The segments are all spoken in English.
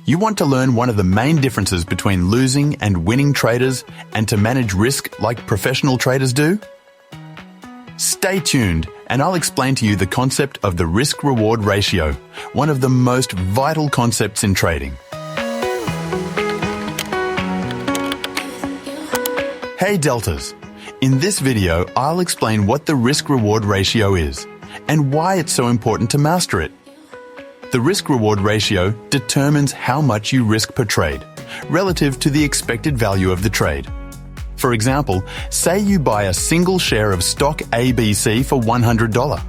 You want to learn one of the main differences between losing and winning traders and to manage risk like professional traders do? Stay tuned and I'll explain to you the concept of the risk-reward ratio, one of the most vital concepts in trading. Hey Deltas! In this video, I'll explain what the risk-reward ratio is and why it's so important to master it. The risk-reward ratio determines how much you risk per trade, relative to the expected value of the trade. For example, say you buy a single share of stock ABC for $100.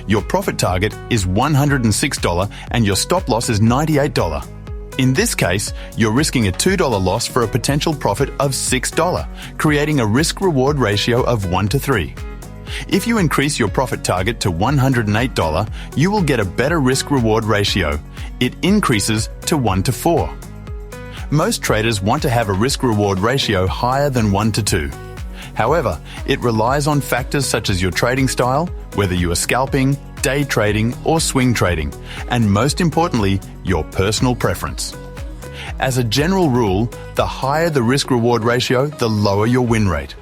Your profit target is $106 and your stop loss is $98. In this case, you're risking a $2 loss for a potential profit of $6, creating a risk-reward ratio of 1 to 3. If you increase your profit target to $108, you will get a better risk-reward ratio. It increases to 1 to 4. Most traders want to have a risk-reward ratio higher than 1 to 2. However, it relies on factors such as your trading style, whether you are scalping, day trading, or swing trading, and most importantly, your personal preference. As a general rule, the higher the risk-reward ratio, the lower your win rate.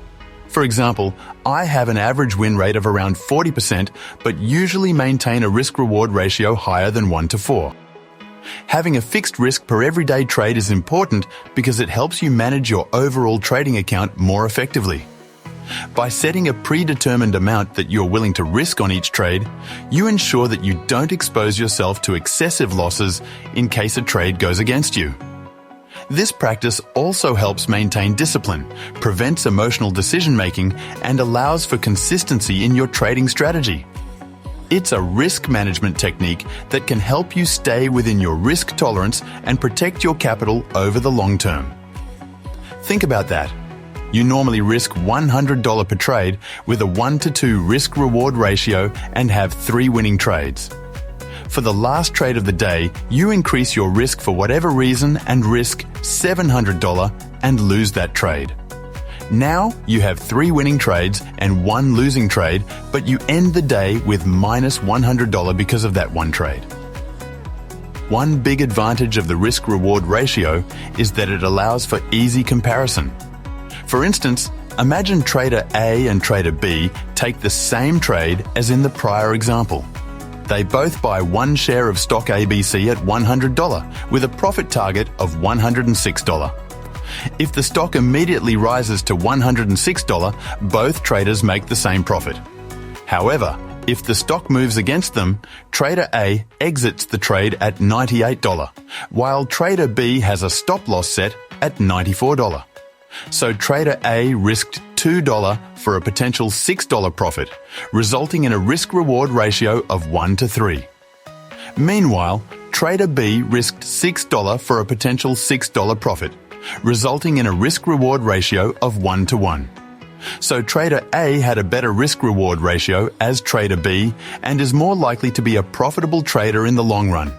For example, I have an average win rate of around 40%, but usually maintain a risk-reward ratio higher than 1 to 4. Having a fixed risk per everyday trade is important because it helps you manage your overall trading account more effectively. By setting a predetermined amount that you're willing to risk on each trade, you ensure that you don't expose yourself to excessive losses in case a trade goes against you. This practice also helps maintain discipline, prevents emotional decision-making, and allows for consistency in your trading strategy. It's a risk management technique that can help you stay within your risk tolerance and protect your capital over the long term. Think about that. You normally risk $100 per trade with a 1 to 2 risk-reward ratio and have 3 winning trades. For the last trade of the day, you increase your risk for whatever reason and risk $700 and lose that trade. Now you have 3 winning trades and 1 losing trade, but you end the day with minus $100 because of that one trade. One big advantage of the risk-reward ratio is that it allows for easy comparison. For instance, imagine trader A and trader B take the same trade as in the prior example. They both buy 1 share of stock ABC at $100 with a profit target of $106. If the stock immediately rises to $106, both traders make the same profit. However, if the stock moves against them, trader A exits the trade at $98, while trader B has a stop loss set at $94. So trader A risked $2 for a potential $6 profit, resulting in a risk-reward ratio of 1 to 3. Meanwhile, trader B risked $6 for a potential $6 profit, resulting in a risk-reward ratio of 1 to 1. So trader A had a better risk-reward ratio as trader B and is more likely to be a profitable trader in the long run.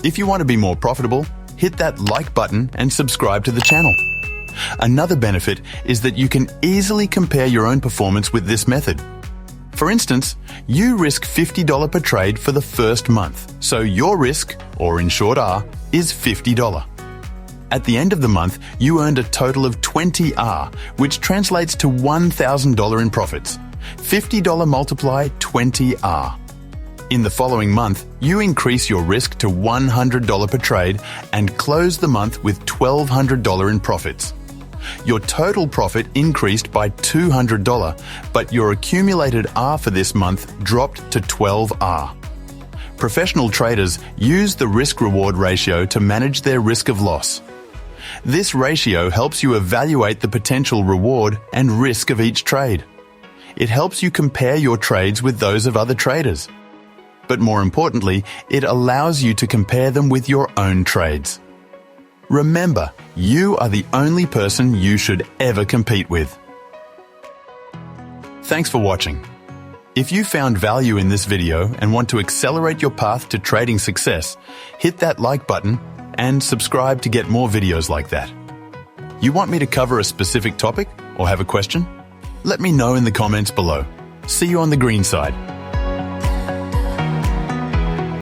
If you want to be more profitable, hit that like button and subscribe to the channel. Another benefit is that you can easily compare your own performance with this method. For instance, you risk $50 per trade for the first month, so your risk, or in short R, is $50. At the end of the month, you earned a total of 20 R, which translates to $1,000 in profits. $50 multiply 20 R. In the following month, you increase your risk to $100 per trade and close the month with $1,200 in profits. Your total profit increased by $200, but your accumulated R for this month dropped to 12 R. Professional traders use the risk-reward ratio to manage their risk of loss. This ratio helps you evaluate the potential reward and risk of each trade. It helps you compare your trades with those of other traders. But more importantly, it allows you to compare them with your own trades. Remember, you are the only person you should ever compete with. Thanks for watching. If you found value in this video and want to accelerate your path to trading success, hit that like button and subscribe to get more videos like that. You want me to cover a specific topic or have a question? Let me know in the comments below. See you on the green side.